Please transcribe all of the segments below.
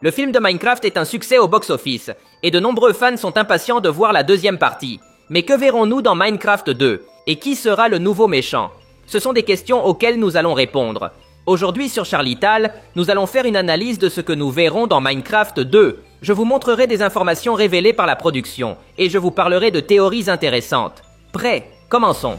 Le film de Minecraft est un succès au box-office, et de nombreux fans sont impatients de voir la deuxième partie. Mais que verrons-nous dans Minecraft 2? Et qui sera le nouveau méchant? Ce sont des questions auxquelles nous allons répondre. Aujourd'hui sur Charlital, nous allons faire une analyse de ce que nous verrons dans Minecraft 2. Je vous montrerai des informations révélées par la production, et je vous parlerai de théories intéressantes. Prêt? Commençons.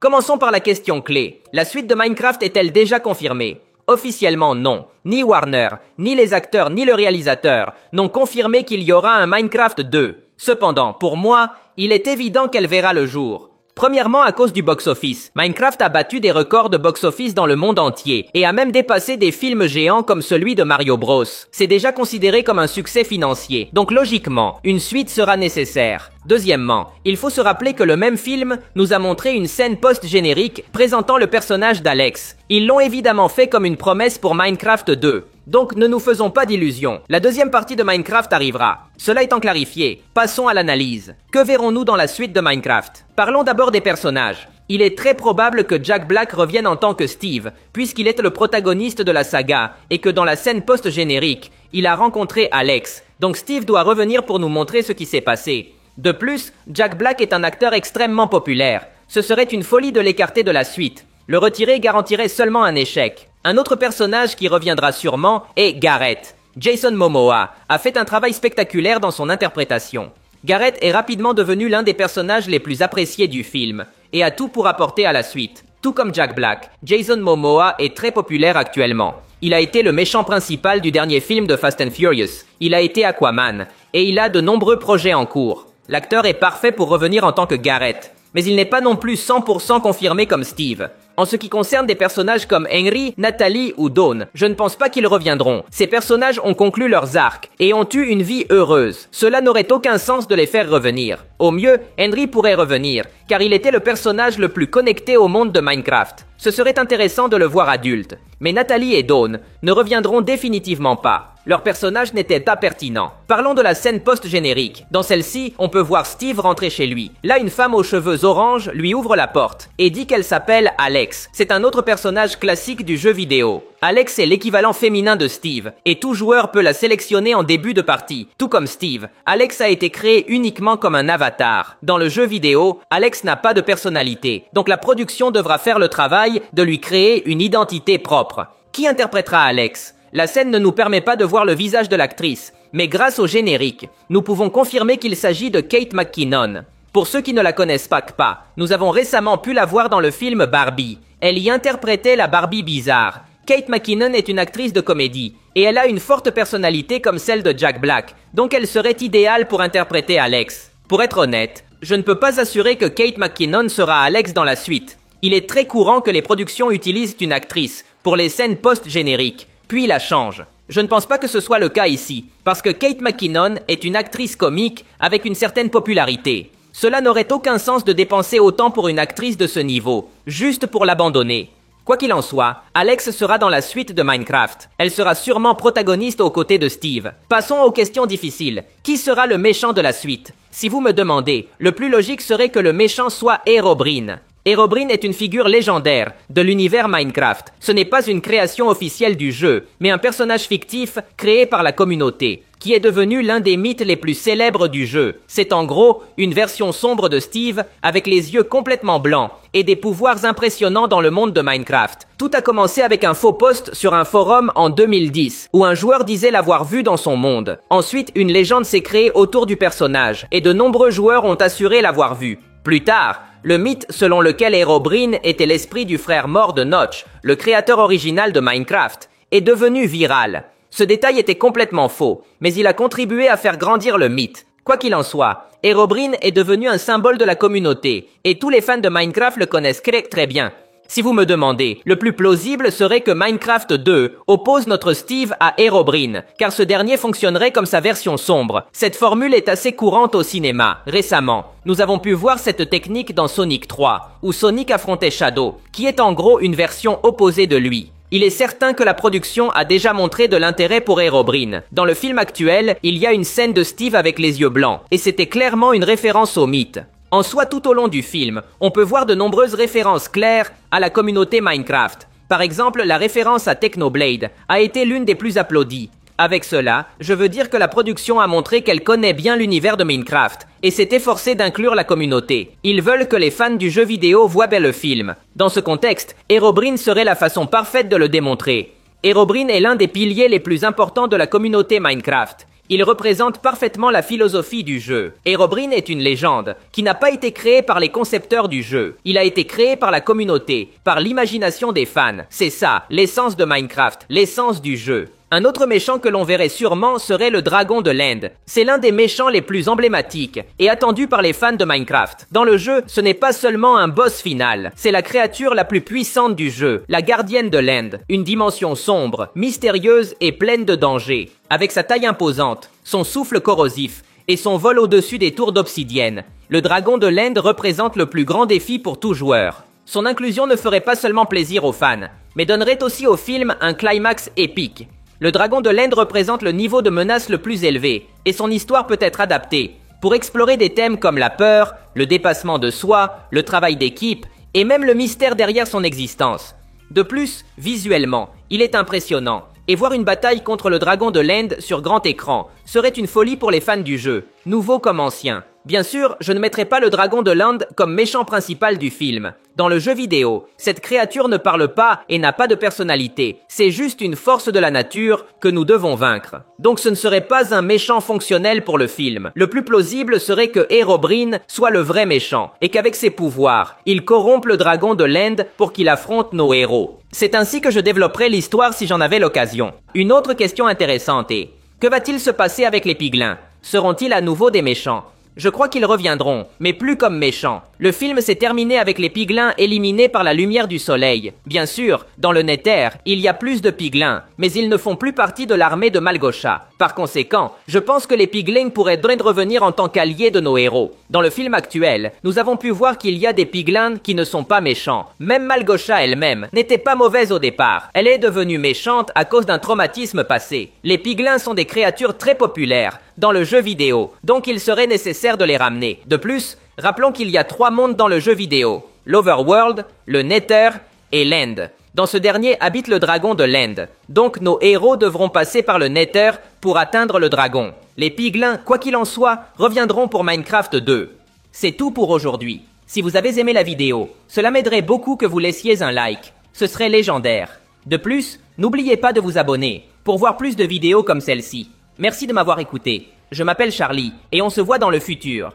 Commençons par la question clé. La suite de Minecraft est-elle déjà confirmée? Officiellement non. Ni Warner, ni les acteurs, ni le réalisateur n'ont confirmé qu'il y aura un Minecraft 2. Cependant, pour moi, il est évident qu'elle verra le jour. Premièrement, à cause du box-office. Minecraft a battu des records de box-office dans le monde entier et a même dépassé des films géants comme celui de Mario Bros. C'est déjà considéré comme un succès financier, donc logiquement, une suite sera nécessaire. Deuxièmement, il faut se rappeler que le même film nous a montré une scène post-générique présentant le personnage d'Alex. Ils l'ont évidemment fait comme une promesse pour Minecraft 2. Donc ne nous faisons pas d'illusions, la deuxième partie de Minecraft arrivera. Cela étant clarifié, passons à l'analyse. Que verrons-nous dans la suite de Minecraft? Parlons d'abord des personnages. Il est très probable que Jack Black revienne en tant que Steve, puisqu'il est le protagoniste de la saga, et que dans la scène post-générique, il a rencontré Alex. Donc Steve doit revenir pour nous montrer ce qui s'est passé. De plus, Jack Black est un acteur extrêmement populaire. Ce serait une folie de l'écarter de la suite. Le retirer garantirait seulement un échec. Un autre personnage qui reviendra sûrement est Gareth. Jason Momoa a fait un travail spectaculaire dans son interprétation. Gareth est rapidement devenu l'un des personnages les plus appréciés du film, et a tout pour apporter à la suite. Tout comme Jack Black, Jason Momoa est très populaire actuellement. Il a été le méchant principal du dernier film de Fast and Furious. Il a été Aquaman, et il a de nombreux projets en cours. L'acteur est parfait pour revenir en tant que Gareth, mais il n'est pas non plus 100% confirmé comme Steve. En ce qui concerne des personnages comme Henry, Natalie ou Dawn, je ne pense pas qu'ils reviendront. Ces personnages ont conclu leurs arcs et ont eu une vie heureuse. Cela n'aurait aucun sens de les faire revenir. Au mieux, Henry pourrait revenir, car il était le personnage le plus connecté au monde de Minecraft. Ce serait intéressant de le voir adulte. Mais Natalie et Dawn ne reviendront définitivement pas. Leur personnage n'était pas pertinent. Parlons de la scène post-générique. Dans celle-ci, on peut voir Steve rentrer chez lui. Là, une femme aux cheveux orange lui ouvre la porte et dit qu'elle s'appelle Alex. C'est un autre personnage classique du jeu vidéo. Alex est l'équivalent féminin de Steve, et tout joueur peut la sélectionner en début de partie. Tout comme Steve, Alex a été créé uniquement comme un avatar. Dans le jeu vidéo, Alex n'a pas de personnalité, donc la production devra faire le travail de lui créer une identité propre. Qui interprétera Alex? La scène ne nous permet pas de voir le visage de l'actrice, mais grâce au générique, nous pouvons confirmer qu'il s'agit de Kate McKinnon. Pour ceux qui ne la connaissent pas, nous avons récemment pu la voir dans le film Barbie. Elle y interprétait la Barbie bizarre. Kate McKinnon est une actrice de comédie, et elle a une forte personnalité comme celle de Jack Black, donc elle serait idéale pour interpréter Alex. Pour être honnête, je ne peux pas assurer que Kate McKinnon sera Alex dans la suite. Il est très courant que les productions utilisent une actrice pour les scènes post-génériques, puis la changent. Je ne pense pas que ce soit le cas ici, parce que Kate McKinnon est une actrice comique avec une certaine popularité. Cela n'aurait aucun sens de dépenser autant pour une actrice de ce niveau, juste pour l'abandonner. Quoi qu'il en soit, Alex sera dans la suite de Minecraft. Elle sera sûrement protagoniste aux côtés de Steve. Passons aux questions difficiles. Qui sera le méchant de la suite? Si vous me demandez, le plus logique serait que le méchant soit Herobrine. Herobrine est une figure légendaire de l'univers Minecraft. Ce n'est pas une création officielle du jeu, mais un personnage fictif créé par la communauté, qui est devenu l'un des mythes les plus célèbres du jeu. C'est en gros une version sombre de Steve avec les yeux complètement blancs et des pouvoirs impressionnants dans le monde de Minecraft. Tout a commencé avec un faux post sur un forum en 2010 où un joueur disait l'avoir vu dans son monde. Ensuite, une légende s'est créée autour du personnage et de nombreux joueurs ont assuré l'avoir vu. Plus tard, le mythe selon lequel Herobrine était l'esprit du frère mort de Notch, le créateur original de Minecraft, est devenu viral. Ce détail était complètement faux, mais il a contribué à faire grandir le mythe. Quoi qu'il en soit, Herobrine est devenu un symbole de la communauté, et tous les fans de Minecraft le connaissent très bien. Si vous me demandez, le plus plausible serait que Minecraft 2 oppose notre Steve à Herobrine, car ce dernier fonctionnerait comme sa version sombre. Cette formule est assez courante au cinéma. Récemment, nous avons pu voir cette technique dans Sonic 3, où Sonic affrontait Shadow, qui est en gros une version opposée de lui. Il est certain que la production a déjà montré de l'intérêt pour Herobrine. Dans le film actuel, il y a une scène de Steve avec les yeux blancs, et c'était clairement une référence au mythe. En soi, tout au long du film, on peut voir de nombreuses références claires à la communauté Minecraft. Par exemple, la référence à Technoblade a été l'une des plus applaudies. Avec cela, je veux dire que la production a montré qu'elle connaît bien l'univers de Minecraft et s'est efforcée d'inclure la communauté. Ils veulent que les fans du jeu vidéo voient bien le film. Dans ce contexte, Herobrine serait la façon parfaite de le démontrer. Herobrine est l'un des piliers les plus importants de la communauté Minecraft. Il représente parfaitement la philosophie du jeu. Herobrine est une légende qui n'a pas été créée par les concepteurs du jeu. Il a été créé par la communauté, par l'imagination des fans. C'est ça, l'essence de Minecraft, l'essence du jeu. Un autre méchant que l'on verrait sûrement serait le dragon de l'End. C'est l'un des méchants les plus emblématiques et attendus par les fans de Minecraft. Dans le jeu, ce n'est pas seulement un boss final, c'est la créature la plus puissante du jeu, la gardienne de l'End. Une dimension sombre, mystérieuse et pleine de dangers. Avec sa taille imposante, son souffle corrosif et son vol au-dessus des tours d'obsidienne, le dragon de l'End représente le plus grand défi pour tout joueur. Son inclusion ne ferait pas seulement plaisir aux fans, mais donnerait aussi au film un climax épique. Le dragon de l'End représente le niveau de menace le plus élevé, et son histoire peut être adaptée pour explorer des thèmes comme la peur, le dépassement de soi, le travail d'équipe, et même le mystère derrière son existence. De plus, visuellement, il est impressionnant, et voir une bataille contre le dragon de l'End sur grand écran serait une folie pour les fans du jeu, nouveaux comme anciens. Bien sûr, je ne mettrai pas le dragon de l'End comme méchant principal du film. Dans le jeu vidéo, cette créature ne parle pas et n'a pas de personnalité. C'est juste une force de la nature que nous devons vaincre. Donc ce ne serait pas un méchant fonctionnel pour le film. Le plus plausible serait que Herobrine soit le vrai méchant et qu'avec ses pouvoirs, il corrompe le dragon de l'End pour qu'il affronte nos héros. C'est ainsi que je développerai l'histoire si j'en avais l'occasion. Une autre question intéressante est: que va-t-il se passer avec les piglins? Seront-ils à nouveau des méchants? Je crois qu'ils reviendront, mais plus comme méchants. Le film s'est terminé avec les piglins éliminés par la lumière du soleil. Bien sûr, dans le Nether, il y a plus de piglins, mais ils ne font plus partie de l'armée de Malgosha. Par conséquent, je pense que les piglins pourraient revenir en tant qu'alliés de nos héros. Dans le film actuel, nous avons pu voir qu'il y a des piglins qui ne sont pas méchants. Même Malgosha elle-même n'était pas mauvaise au départ. Elle est devenue méchante à cause d'un traumatisme passé. Les piglins sont des créatures très populaires dans le jeu vidéo, donc il serait nécessaire de les ramener. De plus, rappelons qu'il y a 3 mondes dans le jeu vidéo: l'Overworld, le Nether et l'End. Dans ce dernier habite le dragon de l'End, donc nos héros devront passer par le Nether pour atteindre le dragon. Les piglins, quoi qu'il en soit, reviendront pour Minecraft 2. C'est tout pour aujourd'hui. Si vous avez aimé la vidéo, cela m'aiderait beaucoup que vous laissiez un like. Ce serait légendaire. De plus, n'oubliez pas de vous abonner pour voir plus de vidéos comme celle-ci. Merci de m'avoir écouté. Je m'appelle Charlie et on se voit dans le futur.